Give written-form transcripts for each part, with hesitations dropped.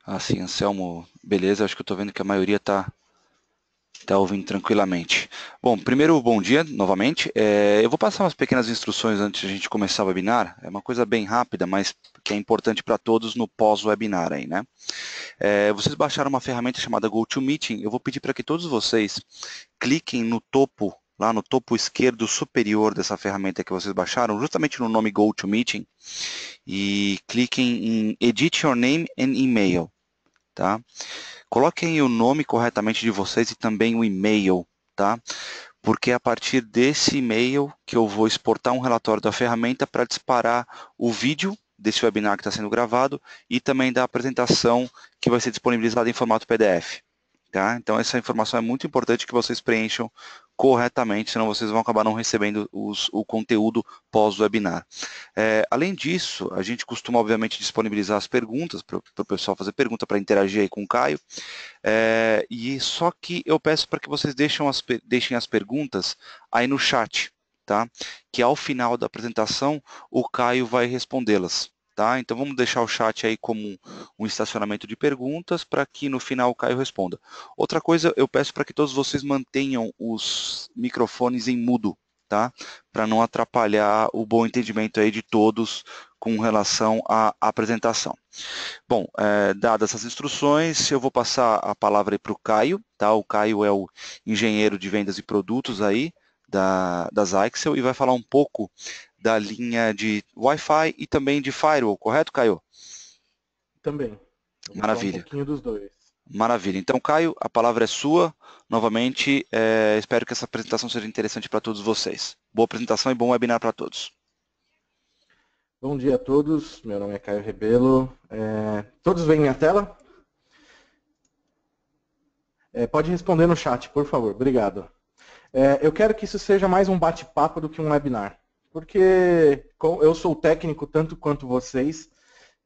Assim, Anselmo, beleza, acho que eu estou vendo que a maioria está ouvindo tranquilamente. Bom, primeiro, bom dia novamente. Eu vou passar umas pequenas instruções antes de a gente começar o webinar. É uma coisa bem rápida, mas que é importante para todos no pós-webinar aí, né? Vocês baixaram uma ferramenta chamada GoToMeeting. Eu vou pedir para que todos vocês cliquem no topo, lá no topo esquerdo superior dessa ferramenta que vocês baixaram, justamente no nome GoToMeeting, e cliquem em Edit Your Name and Email. Tá? Coloquem o nome corretamente de vocês e também o e-mail, tá? Porque é a partir desse e-mail que eu vou exportar um relatório da ferramenta para disparar o vídeo desse webinar que está sendo gravado e também da apresentação que vai ser disponibilizada em formato PDF. Tá? Então, essa informação é muito importante que vocês preencham corretamente, senão vocês vão acabar não recebendo o conteúdo pós-webinar. Além disso, a gente costuma, obviamente, disponibilizar as perguntas para o pessoal fazer pergunta, para interagir aí com o Caio. E só que eu peço para que vocês deixem as perguntas aí no chat, tá? Que ao final da apresentação o Caio vai respondê-las. Tá? Então vamos deixar o chat aí como um estacionamento de perguntas para que no final o Caio responda. Outra coisa, eu peço para que todos vocês mantenham os microfones em mudo, tá? Para não atrapalhar o bom entendimento aí de todos com relação à apresentação. Bom, dadas essas instruções, eu vou passar a palavra para o Caio, tá? O Caio é o engenheiro de vendas e produtos aí da Zyxel e vai falar um pouco da linha de Wi-Fi e também de Firewall, correto, Caio? Também. Eu vou falar um Maravilha, pouquinho dos dois. maravilha. Então, Caio, a palavra é sua. Novamente, espero que essa apresentação seja interessante para todos vocês. Boa apresentação e bom webinar para todos. Bom dia a todos, meu nome é Caio Rebelo. Todos veem minha tela? Pode responder no chat, por favor, obrigado. Eu quero que isso seja mais um bate-papo do que um webinar, porque eu sou técnico tanto quanto vocês,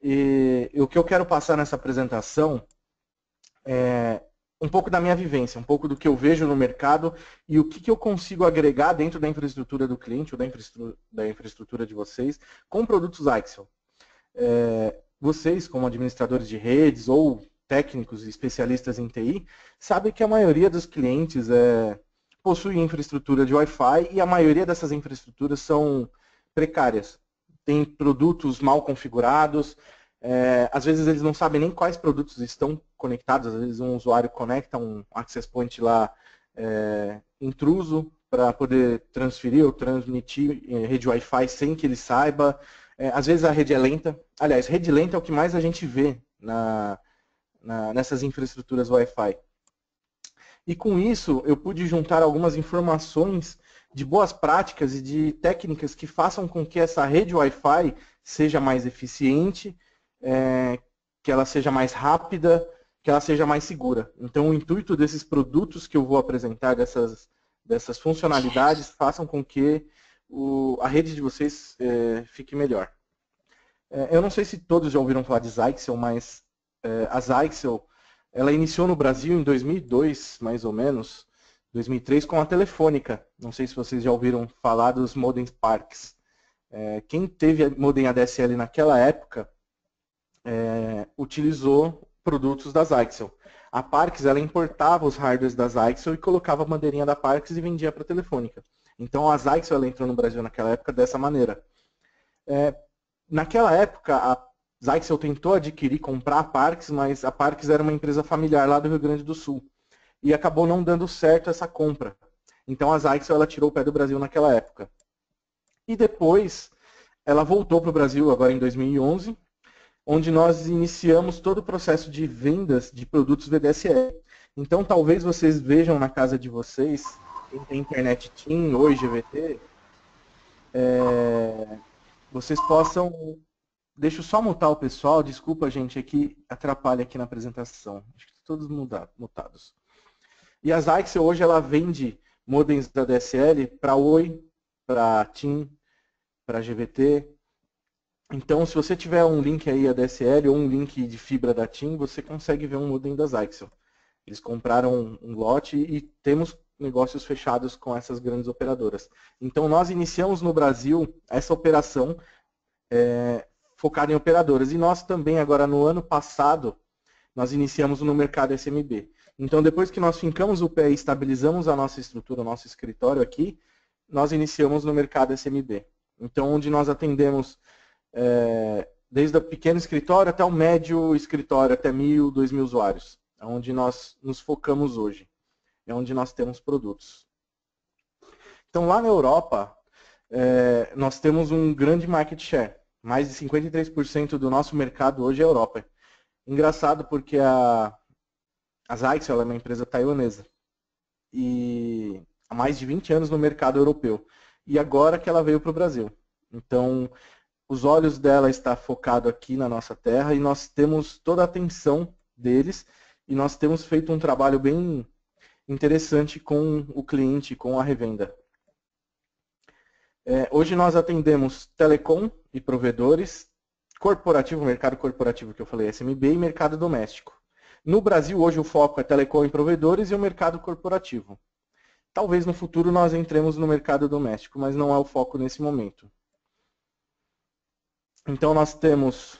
e o que eu quero passar nessa apresentação é um pouco da minha vivência, um pouco do que eu vejo no mercado e o que eu consigo agregar dentro da infraestrutura do cliente ou da infraestrutura de vocês com produtos Axel. Vocês, como administradores de redes ou técnicos e especialistas em TI, sabem que a maioria dos clientes possui infraestrutura de Wi-Fi e a maioria dessas infraestruturas são precárias. Tem produtos mal configurados, às vezes eles não sabem nem quais produtos estão conectados, às vezes um usuário conecta um access point lá intruso para poder transferir ou transmitir rede Wi-Fi sem que ele saiba. Às vezes a rede é lenta. Aliás, rede lenta é o que mais a gente vê nessas infraestruturas Wi-Fi. E com isso, eu pude juntar algumas informações de boas práticas e de técnicas que façam com que essa rede Wi-Fi seja mais eficiente, que ela seja mais rápida, que ela seja mais segura. Então, o intuito desses produtos que eu vou apresentar, dessas funcionalidades, façam com que a rede de vocês fique melhor. Eu não sei se todos já ouviram falar de Zyxel, mas a Zyxel ela iniciou no Brasil em 2002, mais ou menos, 2003, com a Telefônica. Não sei se vocês já ouviram falar dos modems Parks. Quem teve modem ADSL naquela época utilizou produtos da Zyxel. A Parks ela importava os hardwares da Zyxel e colocava a bandeirinha da Parks e vendia para a Telefônica. Então a Zyxel ela entrou no Brasil naquela época dessa maneira. Naquela época, a Zyxel tentou adquirir, comprar a Parks, mas a Parks era uma empresa familiar lá do Rio Grande do Sul. E acabou não dando certo essa compra. Então a Zyxel ela tirou o pé do Brasil naquela época. E depois, ela voltou para o Brasil agora em 2011, onde nós iniciamos todo o processo de vendas de produtos VDSL. Então talvez vocês vejam na casa de vocês, quem tem internet TIM ou GVT, vocês possam. Deixa eu só mutar o pessoal, desculpa, gente, é que atrapalha aqui na apresentação. Acho que todos mutados. E a Zyxel hoje ela vende modems da DSL para Oi, para TIM, para GVT. Então, se você tiver um link aí ADSL ou um link de fibra da TIM, você consegue ver um modem da Zyxel. Eles compraram um lote e temos negócios fechados com essas grandes operadoras. Então, nós iniciamos no Brasil essa operação focada em operadoras. E nós também, agora no ano passado, nós iniciamos no mercado SMB. Então, depois que nós fincamos o pé e estabilizamos a nossa estrutura, o nosso escritório aqui, nós iniciamos no mercado SMB. Então, onde nós atendemos desde o pequeno escritório até o médio escritório, até 1.000, 2.000 usuários. É onde nós nos focamos hoje. É onde nós temos produtos. Então, lá na Europa, nós temos um grande market share. Mais de 53% do nosso mercado hoje é Europa. Engraçado porque a Zyxel é uma empresa taiwanesa. E há mais de 20 anos no mercado europeu. E agora que ela veio para o Brasil. Então, os olhos dela estão focados aqui na nossa terra e nós temos toda a atenção deles e nós temos feito um trabalho bem interessante com o cliente, com a revenda. Hoje nós atendemos telecom e provedores, corporativo, mercado corporativo que eu falei, SMB, e mercado doméstico. No Brasil, hoje o foco é telecom e provedores e o mercado corporativo. Talvez no futuro nós entremos no mercado doméstico, mas não é o foco nesse momento. Então nós temos,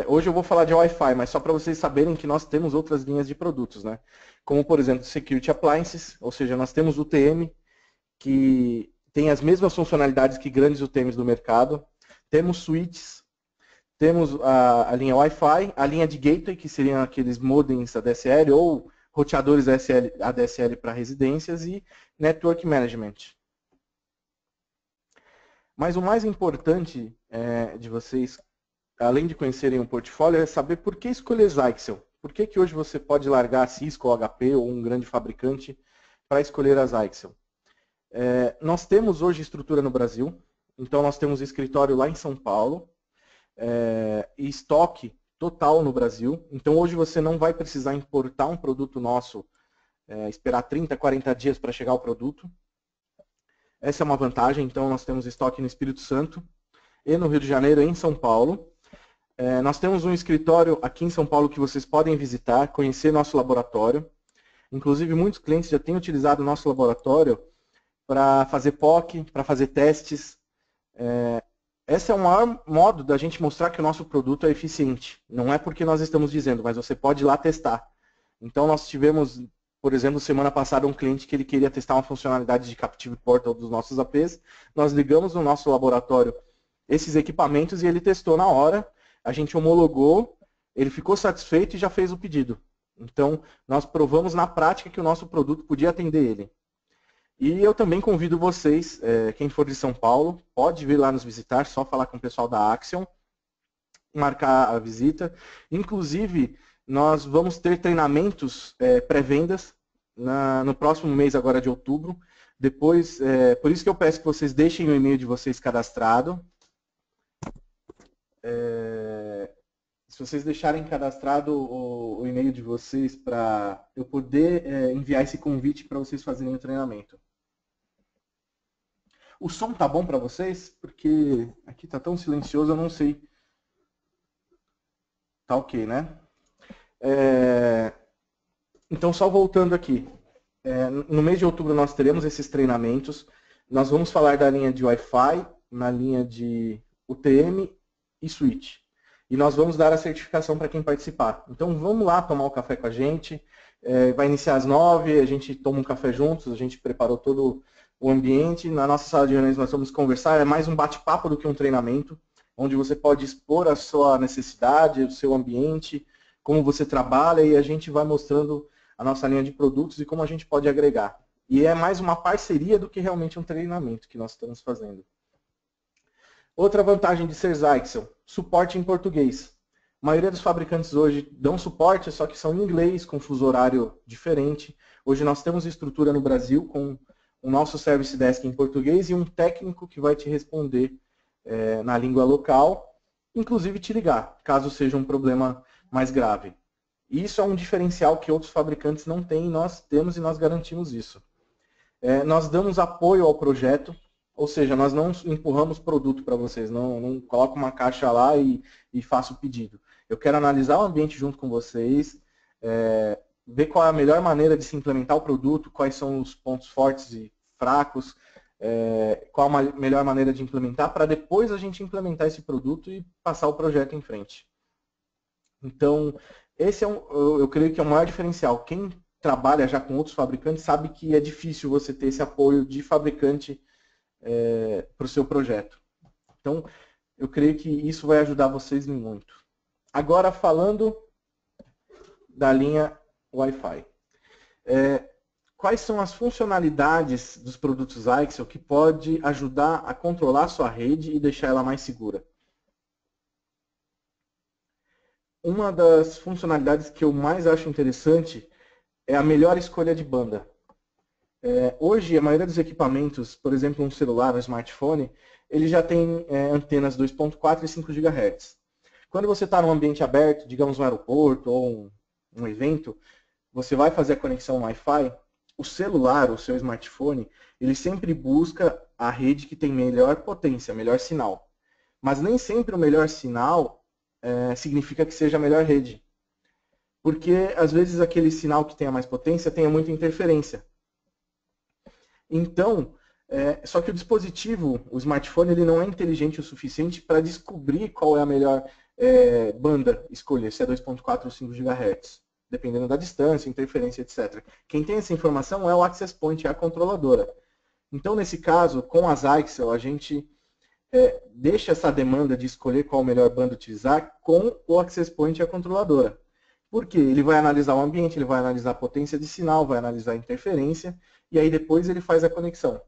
hoje eu vou falar de Wi-Fi, mas só para vocês saberem que nós temos outras linhas de produtos, né? Como por exemplo, Security Appliances, ou seja, nós temos UTM, que tem as mesmas funcionalidades que grandes UTMs do mercado. Temos switches, temos a linha Wi-Fi, a linha de gateway, que seriam aqueles modems ADSL ou roteadores ADSL para residências e Network Management. Mas o mais importante de vocês, além de conhecerem o portfólio, é saber por que escolher Zyxel. Por que hoje você pode largar a Cisco ou HP ou um grande fabricante para escolher a Zyxel? Nós temos hoje estrutura no Brasil, então nós temos escritório lá em São Paulo, e estoque total no Brasil. Então hoje você não vai precisar importar um produto nosso, esperar 30, 40 dias para chegar o produto. Essa é uma vantagem, então nós temos estoque no Espírito Santo e no Rio de Janeiro e em São Paulo. Nós temos um escritório aqui em São Paulo que vocês podem visitar, conhecer nosso laboratório. Inclusive muitos clientes já têm utilizado o nosso laboratório para fazer POC, para fazer testes. Esse é o maior modo da gente mostrar que o nosso produto é eficiente. Não é porque nós estamos dizendo, mas você pode ir lá testar. Então nós tivemos, por exemplo, semana passada um cliente que ele queria testar uma funcionalidade de Captive Portal dos nossos APs. Nós ligamos no nosso laboratório esses equipamentos e ele testou na hora. A gente homologou, ele ficou satisfeito e já fez o pedido. Então nós provamos na prática que o nosso produto podia atender ele. E eu também convido vocês, quem for de São Paulo, pode vir lá nos visitar, só falar com o pessoal da Axion, marcar a visita. Inclusive, nós vamos ter treinamentos pré-vendas no próximo mês, agora de outubro. Depois, por isso que eu peço que vocês deixem o e-mail de vocês cadastrado. Se vocês deixarem cadastrado o e-mail de vocês para eu poder enviar esse convite para vocês fazerem o treinamento. O som tá bom para vocês? Porque aqui tá tão silencioso, eu não sei. Tá ok, né? Então, só voltando aqui. No mês de outubro nós teremos esses treinamentos. Nós vamos falar da linha de Wi-Fi, na linha de UTM e switch. E nós vamos dar a certificação para quem participar. Então, vamos lá tomar um café com a gente. Vai iniciar às 9h, a gente toma um café juntos, a gente preparou todo o ambiente. Na nossa sala de reuniões nós vamos conversar, é mais um bate-papo do que um treinamento, onde você pode expor a sua necessidade, o seu ambiente, como você trabalha, e a gente vai mostrando a nossa linha de produtos e como a gente pode agregar. E é mais uma parceria do que realmente um treinamento que nós estamos fazendo. Outra vantagem de ser Zyxel, suporte em português. A maioria dos fabricantes hoje dão suporte, só que são em inglês, com fuso horário diferente. Hoje nós temos estrutura no Brasil com o nosso Service Desk em português e um técnico que vai te responder na língua local, inclusive te ligar, caso seja um problema mais grave. E isso é um diferencial que outros fabricantes não têm, nós temos e nós garantimos isso. Nós damos apoio ao projeto, ou seja, nós não empurramos produto para vocês, não coloco uma caixa lá e faço o pedido. Eu quero analisar o ambiente junto com vocês, ver qual é a melhor maneira de se implementar o produto, quais são os pontos fortes e fracos, qual a melhor maneira de implementar, para depois a gente implementar esse produto e passar o projeto em frente. Então, Esse é eu creio que é o maior diferencial. Quem trabalha já com outros fabricantes sabe que é difícil você ter esse apoio de fabricante para o seu projeto. Então, eu creio que isso vai ajudar vocês muito. Agora, falando da linha Wi-Fi. Quais são as funcionalidades dos produtos Ixel que pode ajudar a controlar a sua rede e deixar ela mais segura? Uma das funcionalidades que eu mais acho interessante é a melhor escolha de banda. Hoje, a maioria dos equipamentos, por exemplo, um celular, um smartphone, ele já tem antenas 2.4 e 5 GHz. Quando você está num ambiente aberto, digamos um aeroporto ou um evento, você vai fazer a conexão Wi-Fi, o celular, o seu smartphone, ele sempre busca a rede que tem melhor potência, melhor sinal. Mas nem sempre o melhor sinal significa que seja a melhor rede. Porque, às vezes, aquele sinal que tenha mais potência tenha muita interferência. Então, só que o dispositivo, o smartphone, ele não é inteligente o suficiente para descobrir qual é a melhor banda escolher, se é 2.4 ou 5 GHz, dependendo da distância, interferência, etc. Quem tem essa informação é o Access Point, é a controladora. Então, nesse caso, com as Ixel, a gente deixa essa demanda de escolher qual melhor banda utilizar com o Access Point e a controladora. Por quê? Ele vai analisar o ambiente, ele vai analisar a potência de sinal, vai analisar a interferência, e aí depois ele faz a conexão.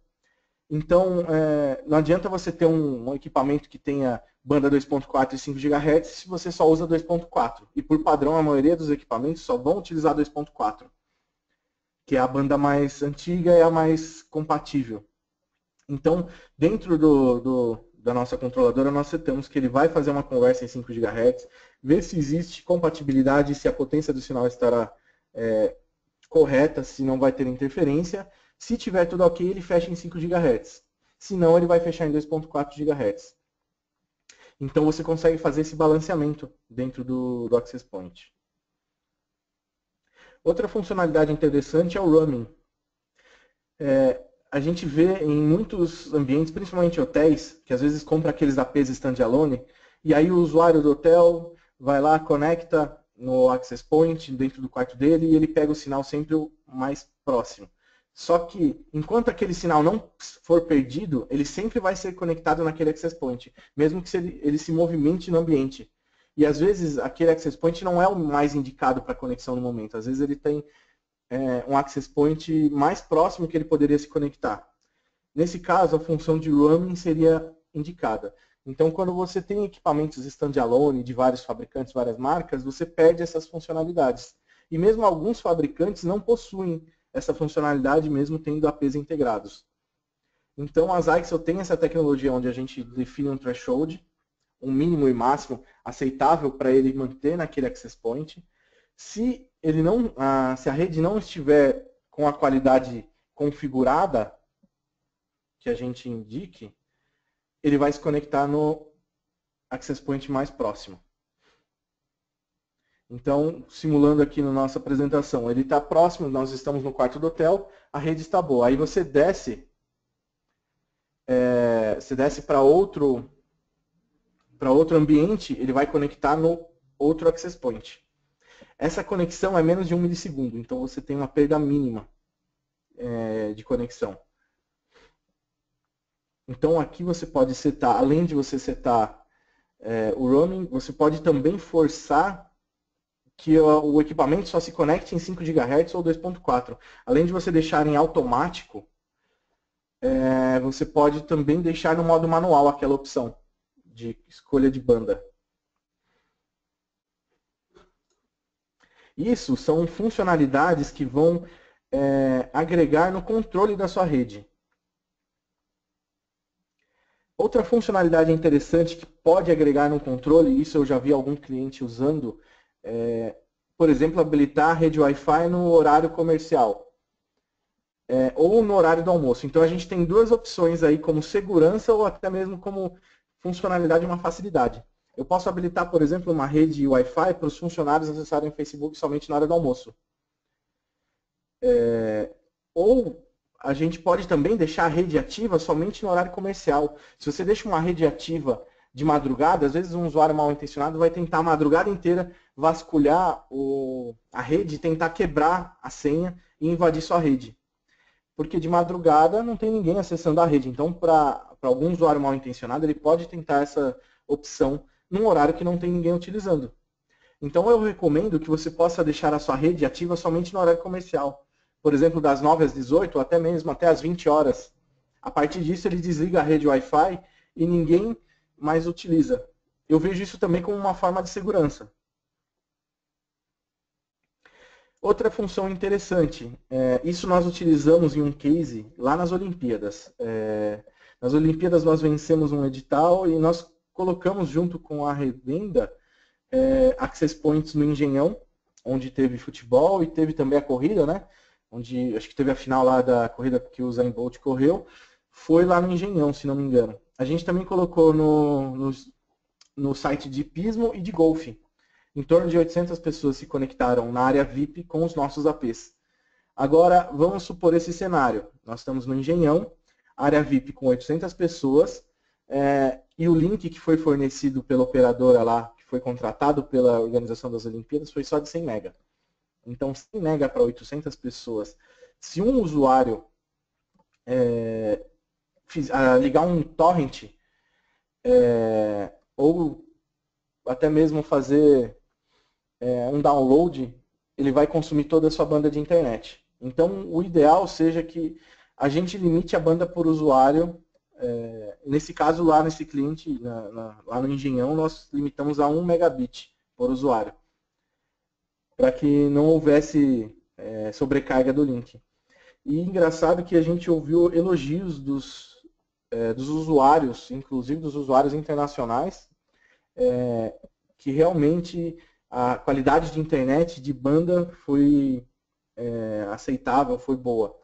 Então, não adianta você ter um equipamento que tenha banda 2.4 e 5 GHz se você só usa 2.4. E por padrão, a maioria dos equipamentos só vão utilizar 2.4, que é a banda mais antiga e a mais compatível. Então, dentro da nossa controladora, nós setamos que ele vai fazer uma conversa em 5 GHz, ver se existe compatibilidade, se a potência do sinal estará correta, se não vai ter interferência. Se tiver tudo ok, ele fecha em 5 GHz. Se não, ele vai fechar em 2.4 GHz. Então você consegue fazer esse balanceamento dentro do Access Point. Outra funcionalidade interessante é o roaming. A gente vê em muitos ambientes, principalmente hotéis, que às vezes compra aqueles APs standalone, e aí o usuário do hotel vai lá, conecta no Access Point, dentro do quarto dele, e ele pega o sinal sempre o mais próximo. Só que, enquanto aquele sinal não for perdido, ele sempre vai ser conectado naquele Access Point, mesmo que ele se movimente no ambiente. E às vezes, aquele Access Point não é o mais indicado para conexão no momento. Às vezes ele tem um Access Point mais próximo que ele poderia se conectar. Nesse caso, a função de roaming seria indicada. Então, quando você tem equipamentos standalone de vários fabricantes, várias marcas, você perde essas funcionalidades. E mesmo alguns fabricantes não possuem essa funcionalidade, mesmo tendo APs integrados. Então, as Ixel tem essa tecnologia onde a gente define um threshold, um mínimo e máximo aceitável para ele manter naquele Access Point. Se a rede não estiver com a qualidade configurada que a gente indique, ele vai se conectar no Access Point mais próximo. Então, simulando aqui na nossa apresentação, ele está próximo, nós estamos no quarto do hotel, a rede está boa. Aí você desce para outro ambiente, ele vai conectar no outro Access Point. Essa conexão é menos de 1 milissegundo, então você tem uma perda mínima de conexão. Então aqui você pode setar, além de você setar o roaming, você pode também forçar que o equipamento só se conecte em 5 GHz ou 2.4. Além de você deixar em automático, você pode também deixar no modo manual aquela opção de escolha de banda. Isso são funcionalidades que vão agregar no controle da sua rede. Outra funcionalidade interessante que pode agregar no controle, isso eu já vi algum cliente usando, por exemplo, habilitar a rede Wi-Fi no horário comercial ou no horário do almoço. Então a gente tem duas opções aí como segurança ou até mesmo como funcionalidade e uma facilidade. Eu posso habilitar, por exemplo, uma rede Wi-Fi para os funcionários acessarem o Facebook somente na hora do almoço. Ou a gente pode também deixar a rede ativa somente no horário comercial. Se você deixa uma rede ativa de madrugada, às vezes um usuário mal intencionado vai tentar a madrugada inteira, vasculhar a rede e tentar quebrar a senha e invadir sua rede. Porque de madrugada não tem ninguém acessando a rede. Então, para algum usuário mal intencionado, ele pode tentar essa opção num horário que não tem ninguém utilizando. Então, eu recomendo que você possa deixar a sua rede ativa somente no horário comercial. Por exemplo, das 9 às 18, ou até mesmo até às 20 horas. A partir disso, ele desliga a rede Wi-Fi e ninguém mais utiliza. Eu vejo isso também como uma forma de segurança. Outra função interessante, isso nós utilizamos em um case lá nas Olimpíadas. Nas Olimpíadas nós vencemos um edital e nós colocamos junto com a revenda access points no Engenhão, onde teve futebol e teve também a corrida, né? Onde acho que teve a final lá da corrida que o Usain Bolt correu, foi lá no Engenhão, se não me engano. A gente também colocou no site de hipismo e de golfe. Em torno de 800 pessoas se conectaram na área VIP com os nossos APs. Agora, vamos supor esse cenário. Nós estamos no Engenhão, área VIP com 800 pessoas, e o link que foi fornecido pela operadora lá, que foi contratado pela organização das Olimpíadas, foi só de 100 MB. Então, 100 MB para 800 pessoas. Se um usuário ligar um torrent, ou até mesmo fazer um download, ele vai consumir toda a sua banda de internet. Então, o ideal seja que a gente limite a banda por usuário. Nesse caso, lá nesse cliente, lá no Engenhão, nós limitamos a 1 megabit por usuário, para que não houvesse sobrecarga do link. E engraçado que a gente ouviu elogios dos usuários, inclusive dos usuários internacionais, que realmente a qualidade de internet, de banda, foi aceitável, foi boa.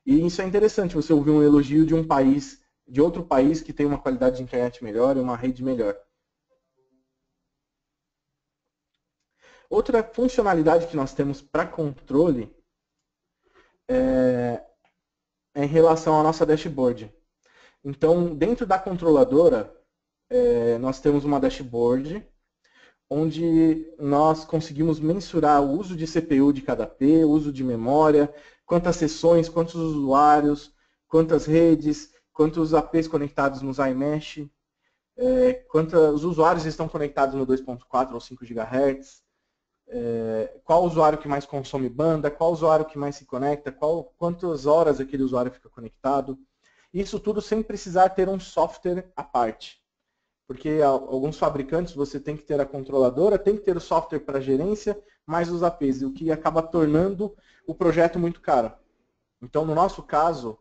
E isso é interessante, você ouvir um elogio de um país, de outro país que tem uma qualidade de internet melhor e uma rede melhor. Outra funcionalidade que nós temos para controle é em relação à nossa dashboard. Então, dentro da controladora, nós temos uma dashboard onde nós conseguimos mensurar o uso de CPU de cada AP, o uso de memória, quantas sessões, quantos usuários, quantas redes, quantos APs conectados nos iMesh, quantos usuários estão conectados no 2.4 ou 5 GHz, qual usuário que mais consome banda, qual usuário que mais se conecta, quantas horas aquele usuário fica conectado. Isso tudo sem precisar ter um software à parte. Porque alguns fabricantes você tem que ter a controladora, tem que ter o software para gerência, mais os APs, o que acaba tornando o projeto muito caro. Então, no nosso caso,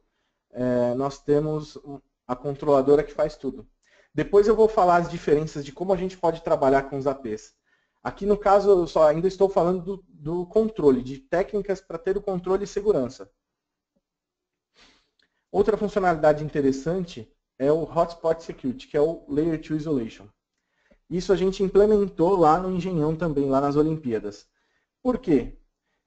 nós temos a controladora que faz tudo. Depois eu vou falar as diferenças de como a gente pode trabalhar com os APs. Aqui no caso, eu ainda estou falando do controle, de técnicas para ter o controle e segurança. Outra funcionalidade interessante é o Hotspot Security, que é o Layer 2 Isolation. Isso a gente implementou lá no Engenhão também, lá nas Olimpíadas. Por quê?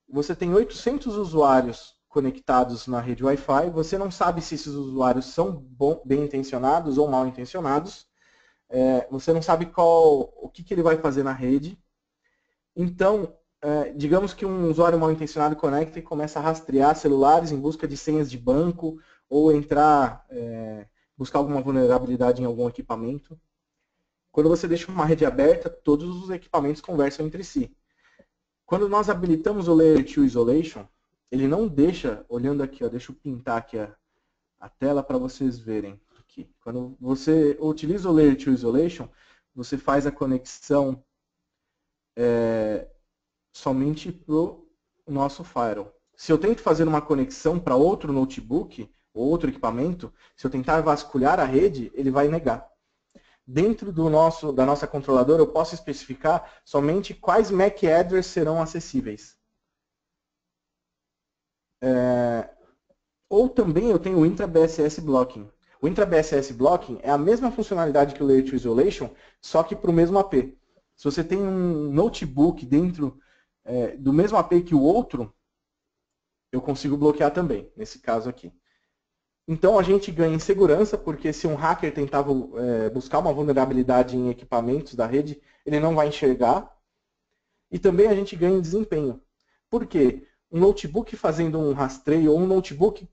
Você tem 800 usuários conectados na rede Wi-Fi, você não sabe se esses usuários são bem intencionados ou mal intencionados, você não sabe o que ele vai fazer na rede. Então, digamos que um usuário mal intencionado conecta e começa a rastrear celulares em busca de senhas de banco ou entrar, buscar alguma vulnerabilidade em algum equipamento. Quando você deixa uma rede aberta, todos os equipamentos conversam entre si. Quando nós habilitamos o Layer 2 Isolation, ele não deixa, olhando aqui, deixa eu pintar aqui a tela para vocês verem. Aqui. Quando você utiliza o Layer 2 Isolation, você faz a conexão somente para o nosso firewall. Se eu tento fazer uma conexão para outro notebook, ou outro equipamento, se eu tentar vasculhar a rede, ele vai negar. Dentro da nossa controladora, eu posso especificar somente quais MAC addresses serão acessíveis. Ou também eu tenho o Intra-BSS Blocking. O Intra-BSS Blocking é a mesma funcionalidade que o Layer 2 Isolation, só que para o mesmo AP. Se você tem um notebook dentro do mesmo AP que o outro, eu consigo bloquear também, nesse caso aqui. Então a gente ganha em segurança, porque se um hacker tentar buscar uma vulnerabilidade em equipamentos da rede, ele não vai enxergar. E também a gente ganha em desempenho. Por quê? Um notebook fazendo um rastreio, ou um notebook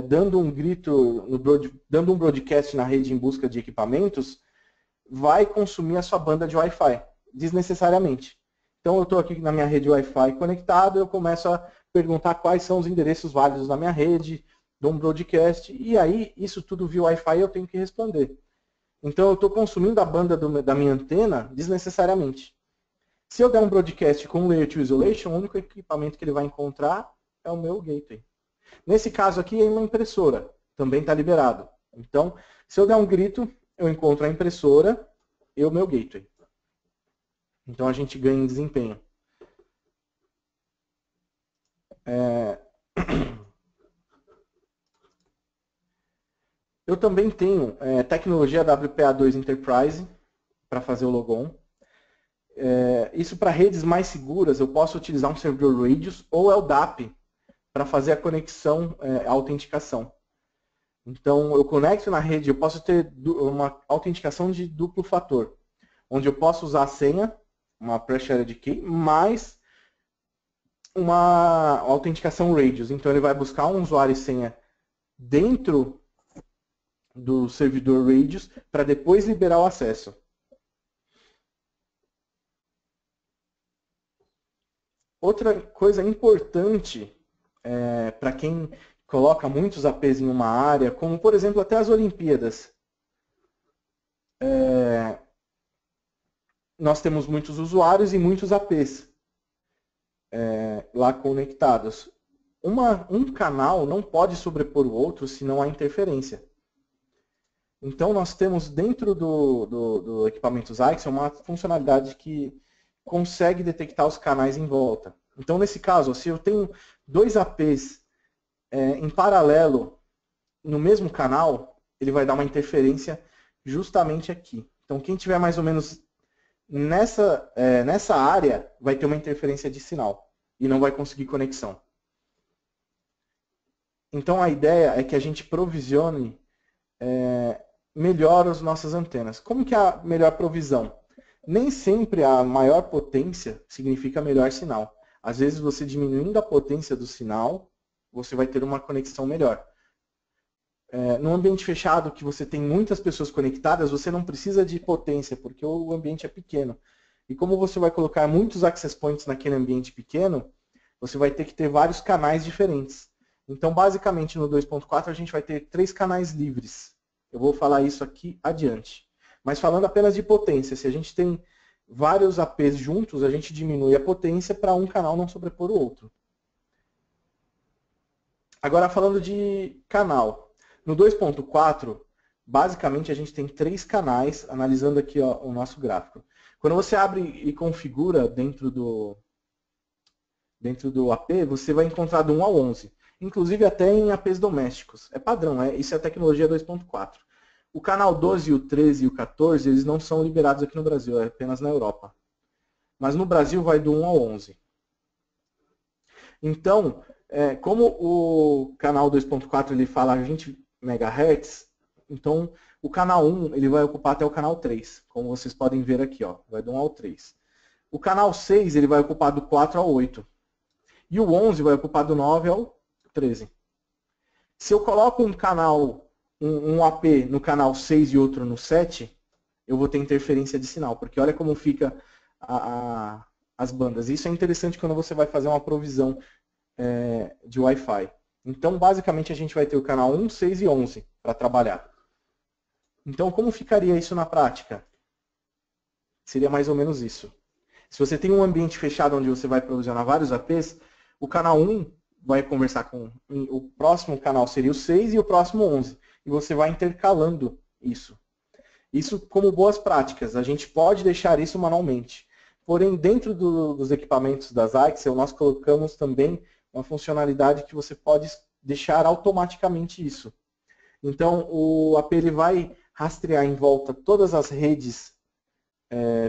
dando um grito, dando um broadcast na rede em busca de equipamentos, vai consumir a sua banda de Wi-Fi, desnecessariamente. Então eu estou aqui na minha rede Wi-Fi conectado, eu começo a perguntar quais são os endereços válidos na minha rede, dou um broadcast, e aí isso tudo via Wi-Fi eu tenho que responder. Então eu estou consumindo a banda da minha antena desnecessariamente. Se eu der um broadcast com Layer 2 Isolation, o único equipamento que ele vai encontrar é o meu gateway. Nesse caso aqui é uma impressora, também está liberado. Então, se eu der um grito, eu encontro a impressora e o meu gateway. Então a gente ganha em desempenho. Eu também tenho tecnologia WPA2 Enterprise para fazer o logon. Isso para redes mais seguras, eu posso utilizar um servidor Radius ou LDAP para fazer a conexão, a autenticação. Então, eu conecto na rede, eu posso ter uma autenticação de duplo fator, onde eu posso usar a senha, uma pre-shared key, mais uma autenticação Radius. Então, ele vai buscar um usuário e senha dentro do servidor Radius para depois liberar o acesso. Outra coisa importante para quem coloca muitos APs em uma área, como por exemplo até as Olimpíadas. Nós temos muitos usuários e muitos APs lá conectados. Um canal não pode sobrepor o outro se não há interferência. Então nós temos dentro do equipamento Zyxel uma funcionalidade que consegue detectar os canais em volta. Então nesse caso, se eu tenho dois APs em paralelo no mesmo canal, ele vai dar uma interferência justamente aqui. Então quem tiver mais ou menos nessa área vai ter uma interferência de sinal e não vai conseguir conexão. Então a ideia é que a gente provisione melhor as nossas antenas. Como que é a melhor provisão? Nem sempre a maior potência significa melhor sinal. Às vezes você diminuindo a potência do sinal, você vai ter uma conexão melhor. Num ambiente fechado que você tem muitas pessoas conectadas, você não precisa de potência, porque o ambiente é pequeno. E como você vai colocar muitos access points naquele ambiente pequeno, você vai ter que ter vários canais diferentes. Então, basicamente, no 2.4 a gente vai ter 3 canais livres. Eu vou falar isso aqui adiante. Mas falando apenas de potência, se a gente tem vários APs juntos, a gente diminui a potência para um canal não sobrepor o outro. Agora, falando de canal. No 2.4, basicamente a gente tem 3 canais, analisando aqui o nosso gráfico. Quando você abre e configura dentro do AP, você vai encontrar do 1 ao 11. Inclusive até em APs domésticos. É padrão, isso é a tecnologia 2.4. O canal 12, o 13 e o 14, eles não são liberados aqui no Brasil, é apenas na Europa. Mas no Brasil vai do 1 ao 11. Então, como o canal 2.4 ele fala 20 MHz, então o canal 1 ele vai ocupar até o canal 3, como vocês podem ver aqui, vai do 1 ao 3. O canal 6 ele vai ocupar do 4 ao 8. E o 11 vai ocupar do 9 ao 13. Se eu coloco um canal, um AP no canal 6 e outro no 7, eu vou ter interferência de sinal, porque olha como fica as bandas. Isso é interessante quando você vai fazer uma provisão de Wi-Fi. Então, basicamente, a gente vai ter o canal 1, 6 e 11 para trabalhar. Então, como ficaria isso na prática? Seria mais ou menos isso. Se você tem um ambiente fechado onde você vai provisionar vários APs, o canal 1 vai conversar com o próximo canal seria o 6 e o próximo 11. E você vai intercalando isso. Isso como boas práticas. A gente pode deixar isso manualmente. Porém, dentro dos equipamentos da Zyxel, nós colocamos também uma funcionalidade que você pode deixar automaticamente isso. Então, o AP ele vai rastrear em volta todas as redes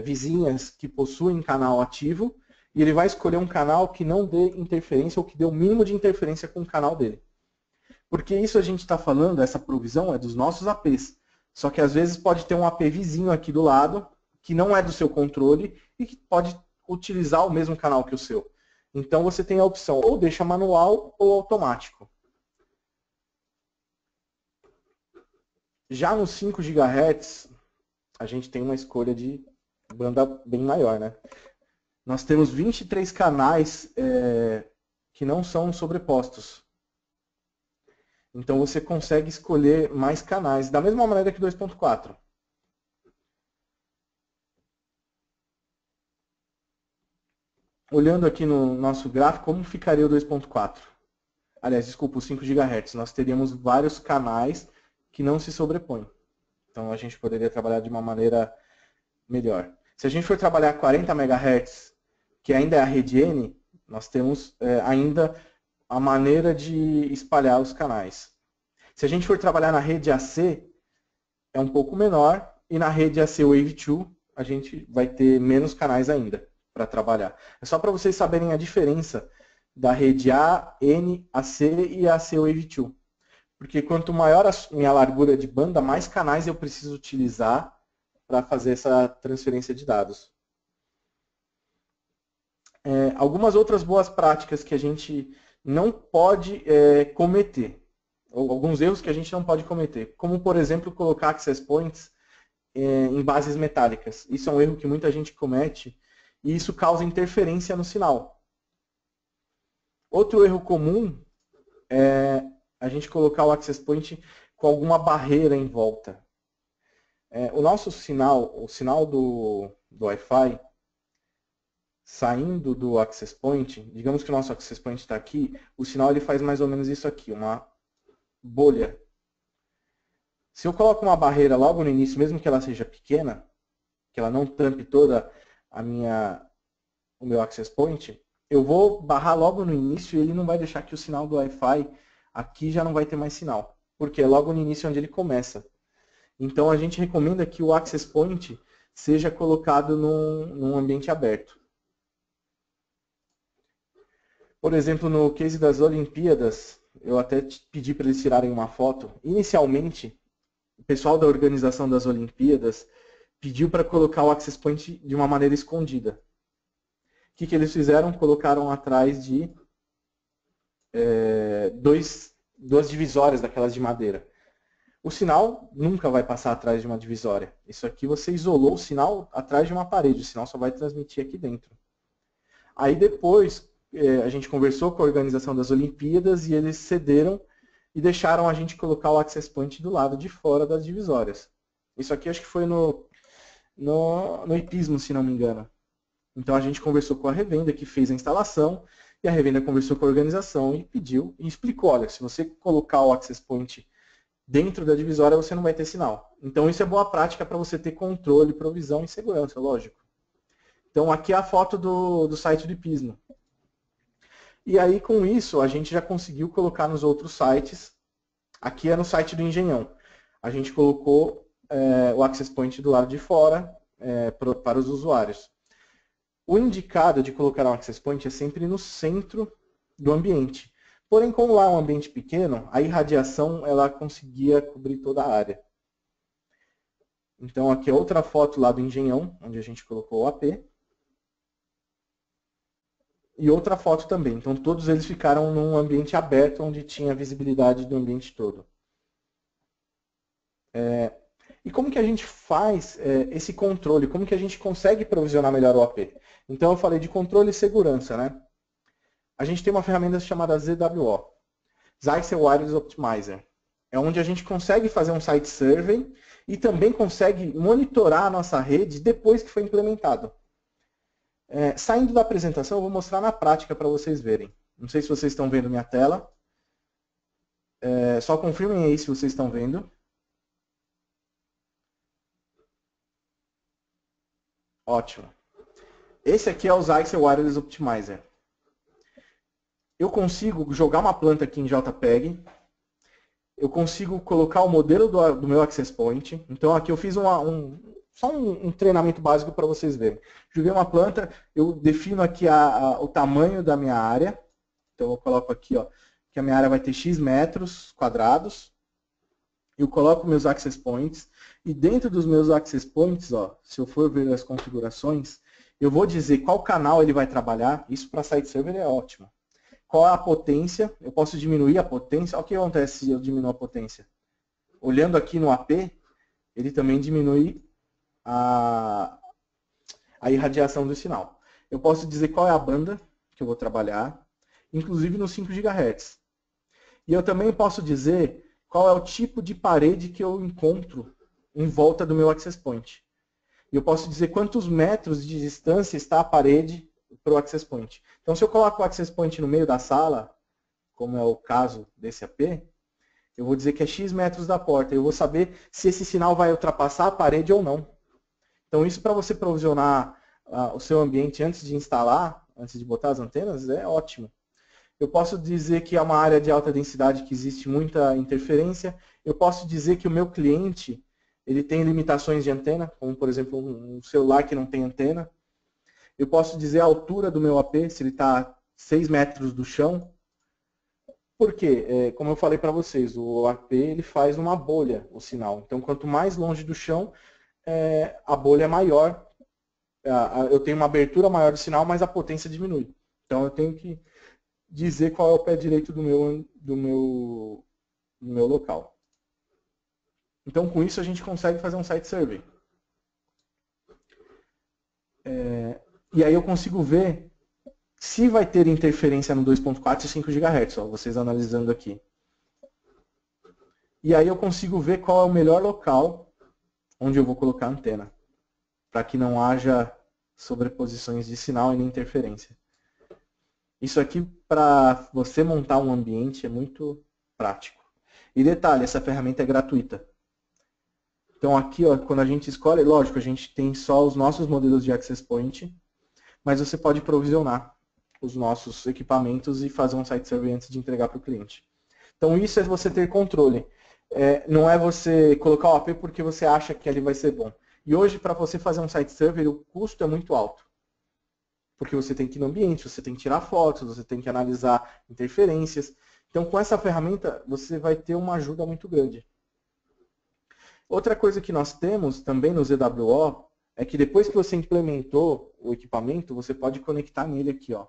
vizinhas que possuem canal ativo e ele vai escolher um canal que não dê interferência ou que dê o mínimo de interferência com o canal dele. Porque isso a gente está falando, essa provisão é dos nossos APs. Só que às vezes pode ter um AP vizinho aqui do lado, que não é do seu controle, e que pode utilizar o mesmo canal que o seu. Então você tem a opção ou deixa manual ou automático. Já no 5 GHz, a gente tem uma escolha de banda bem maior, né? Nós temos 23 canais que não são sobrepostos. Então você consegue escolher mais canais, da mesma maneira que 2.4. Olhando aqui no nosso gráfico, como ficaria o 2.4? Aliás, desculpa, o 5 GHz. Nós teríamos vários canais que não se sobrepõem. Então a gente poderia trabalhar de uma maneira melhor. Se a gente for trabalhar 40 MHz, que ainda é a rede N, nós temos ainda a maneira de espalhar os canais. Se a gente for trabalhar na rede AC, é um pouco menor, e na rede AC Wave 2, a gente vai ter menos canais ainda para trabalhar. É só para vocês saberem a diferença da rede A, N, AC e AC Wave 2. Porque quanto maior a minha largura de banda, mais canais eu preciso utilizar para fazer essa transferência de dados. Algumas outras boas práticas que a gente não pode cometer, ou alguns erros que a gente não pode cometer, como, por exemplo, colocar access points em bases metálicas. Isso é um erro que muita gente comete e isso causa interferência no sinal. Outro erro comum é a gente colocar o access point com alguma barreira em volta. O nosso sinal, o sinal do Wi-Fi, saindo do access point, digamos que o nosso access point está aqui, o sinal ele faz mais ou menos isso aqui, uma bolha. Se eu coloco uma barreira logo no início, mesmo que ela seja pequena, que ela não tampe toda o meu access point, eu vou barrar logo no início e ele não vai deixar que o sinal do Wi-Fi aqui já não vai ter mais sinal, porque é logo no início onde ele começa. Então a gente recomenda que o access point seja colocado num ambiente aberto. Por exemplo, no case das Olimpíadas, eu até pedi para eles tirarem uma foto. Inicialmente, o pessoal da organização das Olimpíadas pediu para colocar o access point de uma maneira escondida. O que eles fizeram? Colocaram atrás de duas divisórias daquelas de madeira. O sinal nunca vai passar atrás de uma divisória. Isso aqui você isolou o sinal atrás de uma parede, o sinal só vai transmitir aqui dentro. Aí depois a gente conversou com a organização das Olimpíadas e eles cederam e deixaram a gente colocar o access point do lado de fora das divisórias. Isso aqui acho que foi no hipismo, se não me engano. Então a gente conversou com a revenda que fez a instalação e a revenda conversou com a organização e pediu e explicou, olha, se você colocar o access point dentro da divisória você não vai ter sinal. Então isso é boa prática para você ter controle, provisão e segurança, lógico. Então aqui é a foto do site do hipismo. E aí com isso a gente já conseguiu colocar nos outros sites. Aqui é no site do Engenhão. A gente colocou o access point do lado de fora para os usuários. O indicado de colocar um access point é sempre no centro do ambiente. Porém, como lá é um ambiente pequeno, a irradiação ela conseguia cobrir toda a área. Então aqui é outra foto lá do Engenhão, onde a gente colocou o AP. E outra foto também. Então todos eles ficaram num ambiente aberto, onde tinha visibilidade do ambiente todo. E como que a gente faz esse controle? Como que a gente consegue provisionar melhor o AP? Então eu falei de controle e segurança, né? A gente tem uma ferramenta chamada ZWO, Zyxel Wireless Optimizer. É onde a gente consegue fazer um site survey e também consegue monitorar a nossa rede depois que foi implementado. Saindo da apresentação, eu vou mostrar na prática para vocês verem. Não sei se vocês estão vendo minha tela. Só confirmem aí se vocês estão vendo. Ótimo. Esse aqui é o Zyxel Wireless Optimizer. Eu consigo jogar uma planta aqui em JPEG. Eu consigo colocar o modelo do meu access point. Então aqui eu fiz só um treinamento básico para vocês verem. Joguei uma planta, eu defino aqui o tamanho da minha área. Então eu coloco aqui que a minha área vai ter X metros quadrados. Eu coloco meus access points. E dentro dos meus access points, se eu for ver as configurações, Eu vou dizer qual canal ele vai trabalhar, isso para site server é ótimo. Qual é a potência, eu posso diminuir a potência, olha o que acontece se eu diminuir a potência. Olhando aqui no AP, ele também diminui a irradiação do sinal. Eu posso dizer qual é a banda que eu vou trabalhar, inclusive no 5 GHz. E eu também posso dizer qual é o tipo de parede que eu encontro em volta do meu access point. E eu posso dizer quantos metros de distância está a parede para o access point. Então, se eu coloco o access point no meio da sala, como é o caso desse AP, eu vou dizer que é X metros da porta. Eu vou saber se esse sinal vai ultrapassar a parede ou não. Então, isso para você provisionar o seu ambiente antes de instalar, antes de botar as antenas, é ótimo. Eu posso dizer que é uma área de alta densidade que existe muita interferência. Eu posso dizer que o meu cliente ele tem limitações de antena, como, por exemplo, um celular que não tem antena. Eu posso dizer a altura do meu AP, se ele está 6 metros do chão. Por quê? Como eu falei para vocês, o AP ele faz uma bolha, o sinal. Então, quanto mais longe do chão, a bolha é maior. Eu tenho uma abertura maior do sinal, mas a potência diminui. Então, eu tenho que dizer qual é o pé direito do meu local. Então, com isso, a gente consegue fazer um site survey. E aí eu consigo ver se vai ter interferência no 2.4 e 5 GHz, ó, vocês analisando aqui. E aí eu consigo ver qual é o melhor local onde eu vou colocar a antena, para que não haja sobreposições de sinal e nem interferência. Isso aqui, para você montar um ambiente, é muito prático. E detalhe, essa ferramenta é gratuita. Então aqui, ó, quando a gente escolhe, lógico, a gente tem só os nossos modelos de access point, mas você pode provisionar os nossos equipamentos e fazer um site survey antes de entregar para o cliente. Então isso é você ter controle. Não é você colocar o AP porque você acha que ali vai ser bom. E hoje, para você fazer um site survey, o custo é muito alto. Porque você tem que ir no ambiente, você tem que tirar fotos, você tem que analisar interferências. Então, com essa ferramenta, você vai ter uma ajuda muito grande. Outra coisa que nós temos também no ZWO é que depois que você implementou o equipamento, você pode conectar nele aqui, ó.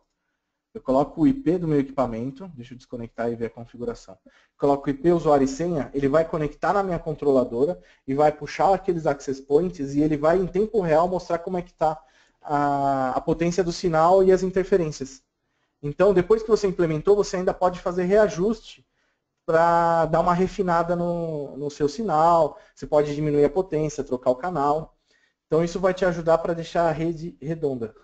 Eu coloco o IP do meu equipamento, deixa eu desconectar e ver a configuração. Coloco o IP, usuário e senha, ele vai conectar na minha controladora e vai puxar aqueles access points e ele vai em tempo real mostrar como é que está a potência do sinal e as interferências. Então, depois que você implementou, você ainda pode fazer reajuste para dar uma refinada no seu sinal, você pode diminuir a potência, trocar o canal. Então, isso vai te ajudar para deixar a rede redonda.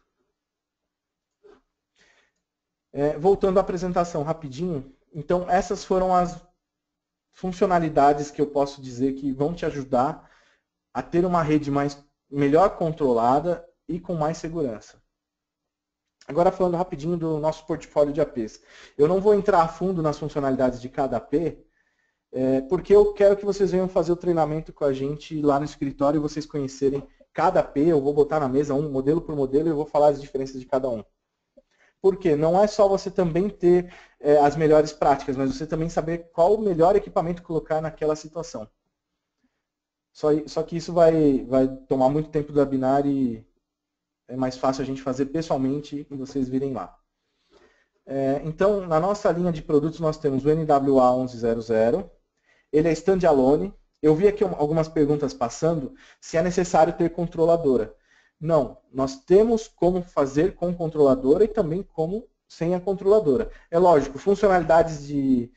Voltando à apresentação rapidinho, então essas foram as funcionalidades que eu posso dizer que vão te ajudar a ter uma rede melhor controlada e com mais segurança. Agora falando rapidinho do nosso portfólio de APs. Eu não vou entrar a fundo nas funcionalidades de cada AP, porque eu quero que vocês venham fazer o treinamento com a gente lá no escritório e vocês conhecerem cada AP. Eu vou botar na mesa um modelo por modelo e eu vou falar as diferenças de cada um. Porque não é só você também ter as melhores práticas, mas você também saber qual o melhor equipamento colocar naquela situação. Só que isso vai tomar muito tempo do webinar e é mais fácil a gente fazer pessoalmente e vocês virem lá. Então, na nossa linha de produtos, nós temos o NWA1100. Ele é standalone. Eu vi aqui algumas perguntas passando se é necessário ter controladora. Não, nós temos como fazer com controladora e também como sem a controladora. É lógico, funcionalidades de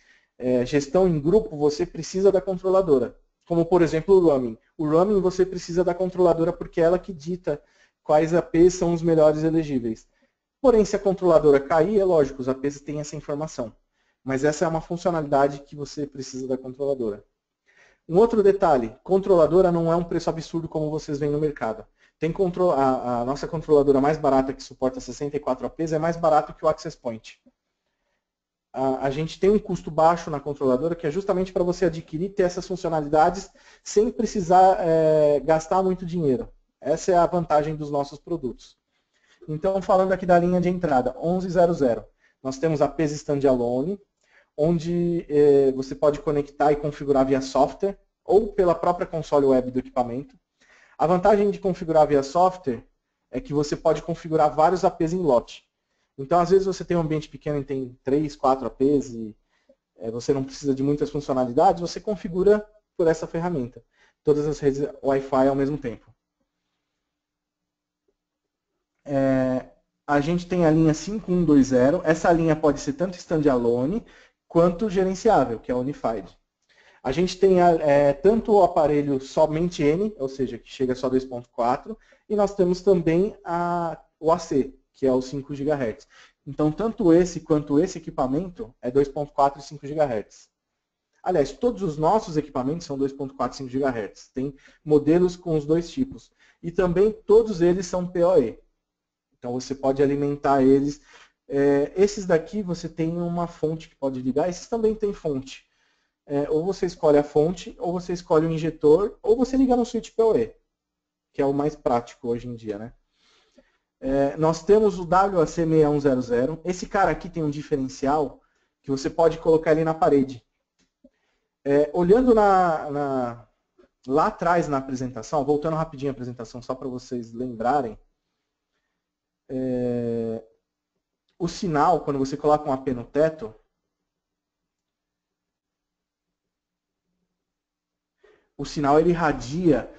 gestão em grupo, você precisa da controladora. Como, por exemplo, o roaming. O roaming você precisa da controladora porque é ela que dita quais APs são os melhores elegíveis. Porém, se a controladora cair, é lógico, os APs têm essa informação. Mas essa é uma funcionalidade que você precisa da controladora. Um outro detalhe, controladora não é um preço absurdo como vocês veem no mercado. A nossa controladora mais barata, que suporta 64 APs, é mais barato que o Access Point. A gente tem um custo baixo na controladora, que é justamente para você adquirir e ter essas funcionalidades sem precisar gastar muito dinheiro. Essa é a vantagem dos nossos produtos. Então, falando aqui da linha de entrada, 1100. Nós temos APs standalone, onde você pode conectar e configurar via software ou pela própria console web do equipamento. A vantagem de configurar via software é que você pode configurar vários APs em lote. Então, às vezes você tem um ambiente pequeno e tem 3, 4 APs e você não precisa de muitas funcionalidades, você configura por essa ferramenta. Todas as redes Wi-Fi ao mesmo tempo. A gente tem a linha 5120. Essa linha pode ser tanto standalone quanto gerenciável, que é a Unified. A gente tem tanto o aparelho somente N, ou seja, que chega só 2.4, e nós temos também o AC, que é o 5 GHz. Então, tanto esse quanto esse equipamento é 2.4 e 5 GHz. Aliás, todos os nossos equipamentos são 2.4 e 5 GHz. Tem modelos com os dois tipos. E também todos eles são PoE. Então, você pode alimentar eles. Esses daqui você tem uma fonte que pode ligar. Esses também tem fonte. Ou você escolhe a fonte, ou você escolhe o injetor, ou você liga no switch PoE, que é o mais prático hoje em dia, né? Nós temos o WAC6100. Esse cara aqui tem um diferencial que você pode colocar ele na parede. Olhando lá atrás na apresentação, voltando rapidinho a apresentação, só para vocês lembrarem, o sinal, quando você coloca um AP no teto, o sinal ele irradia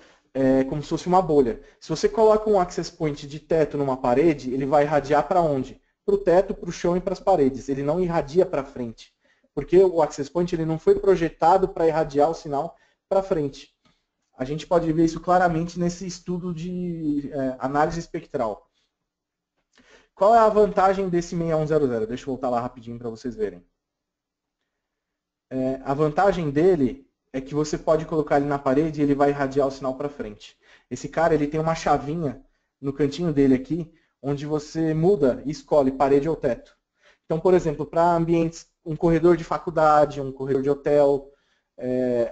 como se fosse uma bolha. Se você coloca um access point de teto numa parede, ele vai irradiar para onde? Para o teto, para o chão e para as paredes. Ele não irradia para frente. Porque o access point ele não foi projetado para irradiar o sinal para frente. A gente pode ver isso claramente nesse estudo de análise espectral. Qual é a vantagem desse 6100? Deixa eu voltar lá rapidinho para vocês verem. A vantagem dele é que você pode colocar ele na parede e ele vai irradiar o sinal para frente. Esse cara ele tem uma chavinha no cantinho dele aqui, onde você muda e escolhe parede ou teto. Então, por exemplo, para ambientes, um corredor de faculdade, um corredor de hotel,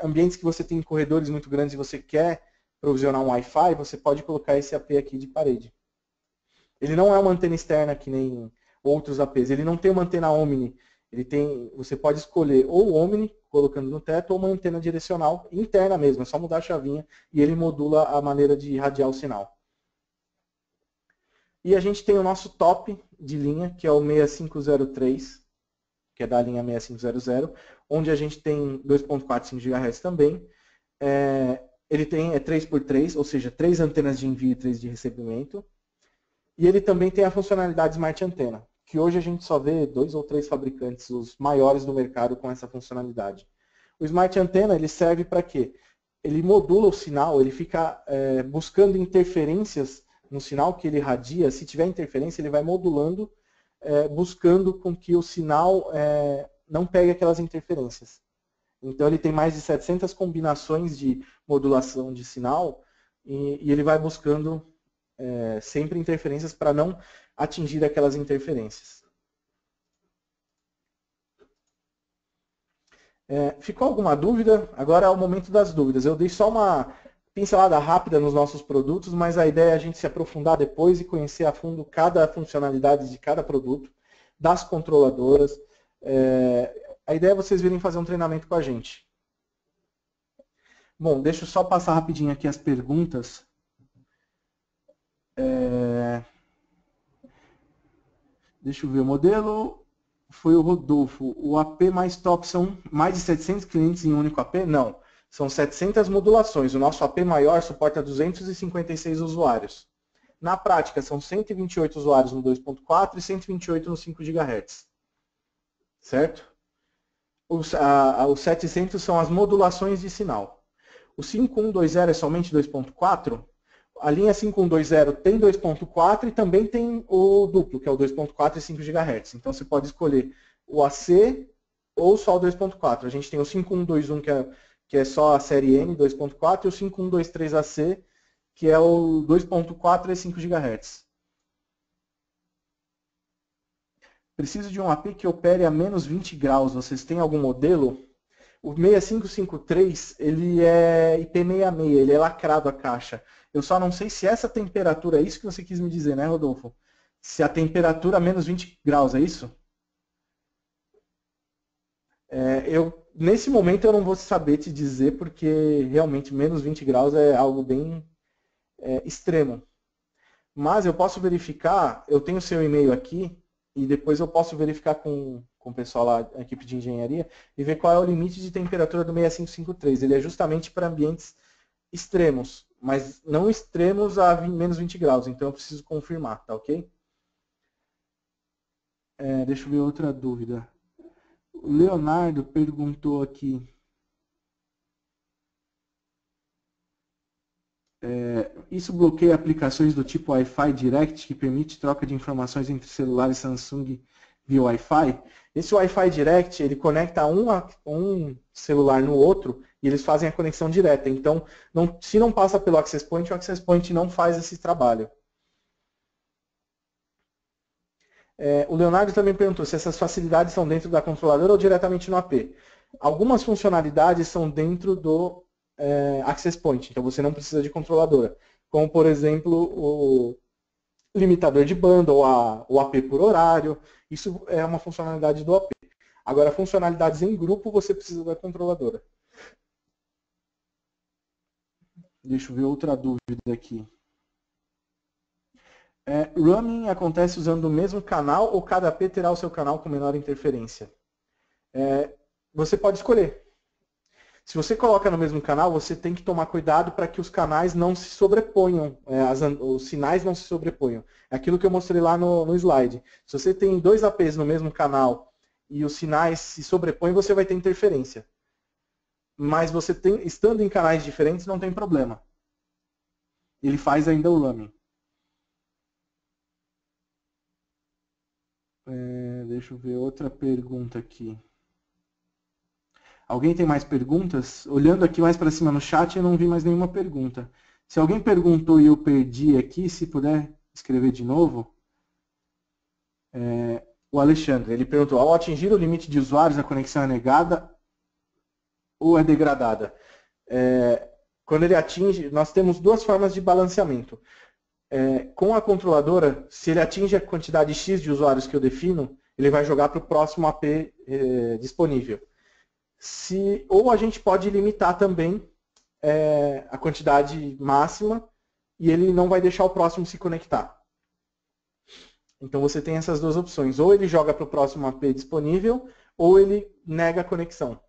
ambientes que você tem corredores muito grandes e você quer provisionar um Wi-Fi, você pode colocar esse AP aqui de parede. Ele não é uma antena externa que nem outros APs, ele não tem uma antena Omni. Você pode escolher ou o Omni, colocando no teto, ou uma antena direcional interna mesmo, é só mudar a chavinha e ele modula a maneira de irradiar o sinal. E a gente tem o nosso top de linha, que é o 6503, que é da linha 6500, onde a gente tem 2.45 GHz também. Ele tem 3x3, ou seja, 3 antenas de envio e 3 de recebimento. E ele também tem a funcionalidade Smart Antenna, que hoje a gente só vê 2 ou 3 fabricantes, os maiores do mercado, com essa funcionalidade. O Smart Antenna ele serve para quê? Ele modula o sinal, ele fica buscando interferências no sinal que ele irradia. Se tiver interferência, ele vai modulando, buscando com que o sinal não pegue aquelas interferências. Então ele tem mais de 700 combinações de modulação de sinal e ele vai buscando sempre interferências para não atingir aquelas interferências. Ficou alguma dúvida? Agora é o momento das dúvidas. Eu dei só uma pincelada rápida nos nossos produtos, mas a ideia é a gente se aprofundar depois e conhecer a fundo cada funcionalidade de cada produto, das controladoras. A ideia é vocês virem fazer um treinamento com a gente. Bom, deixa eu só passar rapidinho aqui as perguntas. Deixa eu ver, o modelo foi o Rodolfo. O AP mais top são mais de 700 clientes em um único AP? Não, são 700 modulações. O nosso AP maior suporta 256 usuários. Na prática, são 128 usuários no 2.4 e 128 no 5 GHz. Certo? Os 700 são as modulações de sinal. O 5120 é somente 2.4? A linha 5120 tem 2.4 e também tem o duplo, que é o 2.4 e 5 GHz. Então você pode escolher o AC ou só o 2.4. A gente tem o 5121, que é só a série N, 2.4, e o 5123AC, que é o 2.4 e 5 GHz. Preciso de um AP que opere a menos 20 graus. Vocês têm algum modelo? O 6553, ele é IP66, ele é lacrado a caixa. Eu só não sei se essa temperatura, é isso que você quis me dizer, né, Rodolfo? Se a temperatura é menos 20 graus, é isso? Nesse momento eu não vou saber te dizer, porque realmente menos 20 graus é algo bem extremo. Mas eu posso verificar, eu tenho seu e-mail aqui, e depois eu posso verificar com o pessoal lá, a equipe de engenharia, e ver qual é o limite de temperatura do 6553. Ele é justamente para ambientes extremos, mas não extremos a menos 20 graus, então eu preciso confirmar, tá ok? Deixa eu ver outra dúvida. O Leonardo perguntou aqui. Isso bloqueia aplicações do tipo Wi-Fi Direct, que permite troca de informações entre celulares Samsung via Wi-Fi? Esse Wi-Fi Direct, ele conecta um celular no outro e eles fazem a conexão direta. Então, se não passa pelo Access Point, o Access Point não faz esse trabalho. O Leonardo também perguntou se essas facilidades são dentro da controladora ou diretamente no AP. Algumas funcionalidades são dentro do Access Point, então você não precisa de controladora. Como, por exemplo, o limitador de banda ou o AP por horário. Isso é uma funcionalidade do AP. Agora, funcionalidades em grupo, você precisa da controladora. Deixa eu ver outra dúvida aqui. Roaming acontece usando o mesmo canal ou cada AP terá o seu canal com menor interferência? Você pode escolher. Se você coloca no mesmo canal, você tem que tomar cuidado para que os canais não se sobreponham, os sinais não se sobreponham. É aquilo que eu mostrei lá no slide. Se você tem dois APs no mesmo canal e os sinais se sobrepõem, você vai ter interferência. Mas você estando em canais diferentes, não tem problema. Ele faz ainda o roaming. Deixa eu ver outra pergunta aqui. Alguém tem mais perguntas? Olhando aqui mais para cima no chat, eu não vi mais nenhuma pergunta. Se alguém perguntou e eu perdi aqui, se puder escrever de novo. O Alexandre, ele perguntou, ao atingir o limite de usuários, a conexão é negada ou é degradada? Quando ele atinge, nós temos duas formas de balanceamento. Com a controladora, se ele atinge a quantidade X de usuários que eu defino, ele vai jogar para o próximo AP disponível. Ou a gente pode limitar também a quantidade máxima e ele não vai deixar o próximo se conectar. Então você tem essas duas opções. Ou ele joga para o próximo AP disponível, ou ele nega a conexão.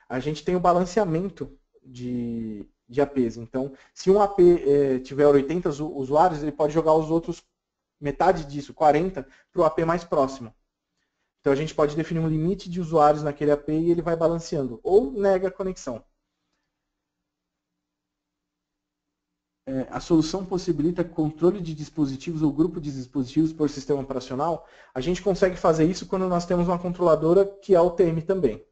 A gente tem o balanceamento de APs. Então, se um AP tiver 80 usuários, ele pode jogar os outros, metade disso, 40, para o AP mais próximo. Então a gente pode definir um limite de usuários naquele AP e ele vai balanceando. Ou nega a conexão. A solução possibilita controle de dispositivos ou grupo de dispositivos por sistema operacional. A gente consegue fazer isso quando nós temos uma controladora que é UTM também.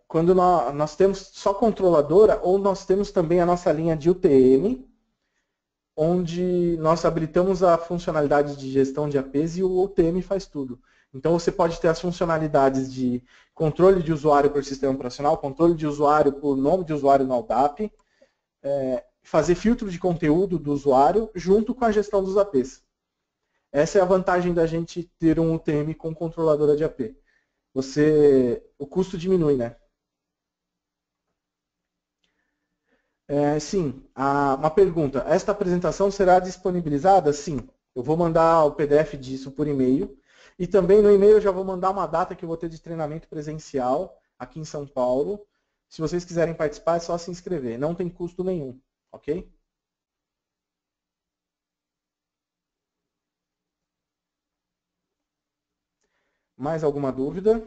Quando nós temos só controladora, ou nós temos também a nossa linha de UTM, onde nós habilitamos a funcionalidade de gestão de APs e o UTM faz tudo. Então você pode ter as funcionalidades de controle de usuário por sistema operacional, controle de usuário por nome de usuário no ODAP, fazer filtro de conteúdo do usuário junto com a gestão dos APs. Essa é a vantagem da gente ter um UTM com controladora de AP. O custo diminui, né? Sim, uma pergunta. Esta apresentação será disponibilizada? Sim. Eu vou mandar o PDF disso por e-mail. E também no e-mail eu já vou mandar uma data que eu vou ter de treinamento presencial aqui em São Paulo. Se vocês quiserem participar, é só se inscrever. Não tem custo nenhum, ok? Mais alguma dúvida?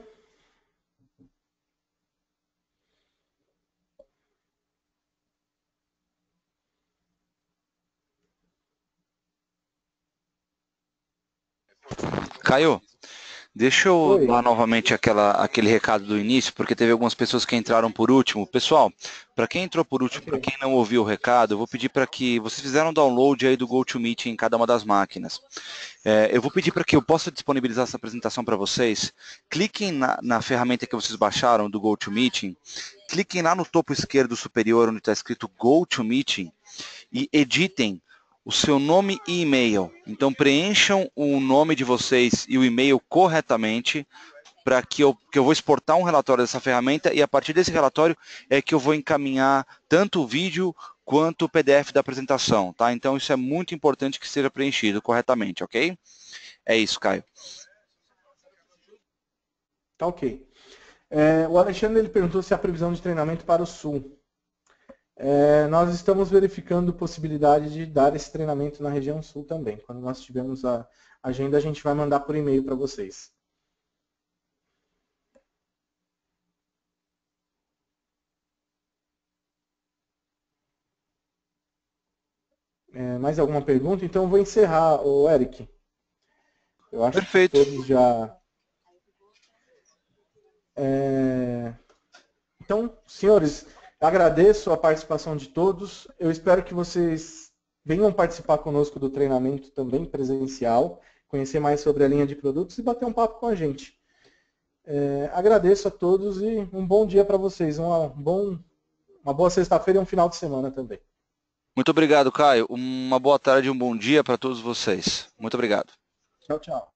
Caio, deixa eu Oi. dar novamente aquele recado do início, porque teve algumas pessoas que entraram por último. Pessoal, para quem entrou por último, Okay. para quem não ouviu o recado, eu vou pedir para que vocês fizeram um download aí do GoToMeeting em cada uma das máquinas. Eu vou pedir para que eu possa disponibilizar essa apresentação para vocês. Cliquem na ferramenta que vocês baixaram do GoToMeeting, cliquem lá no topo esquerdo superior, onde está escrito GoToMeeting, e editem o seu nome e e-mail. Então preencham o nome de vocês e o e-mail corretamente, para que eu vou exportar um relatório dessa ferramenta e a partir desse relatório é que eu vou encaminhar tanto o vídeo quanto o PDF da apresentação, tá? Então isso é muito importante que seja preenchido corretamente, ok? É isso, Caio. Tá ok. O Alexandre ele perguntou se há previsão de treinamento para o Sul. Nós estamos verificando possibilidade de dar esse treinamento na região Sul também. Quando nós tivermos a agenda, a gente vai mandar por e-mail para vocês. Mais alguma pergunta? Então eu vou encerrar, o Eric. Eu acho Perfeito. que todos já... Então, senhores, agradeço a participação de todos. Eu espero que vocês venham participar conosco do treinamento também presencial, conhecer mais sobre a linha de produtos e bater um papo com a gente. Agradeço a todos e um bom dia para vocês. Uma boa sexta-feira e um final de semana também. Muito obrigado, Caio. Uma boa tarde e um bom dia para todos vocês. Muito obrigado. Tchau, tchau.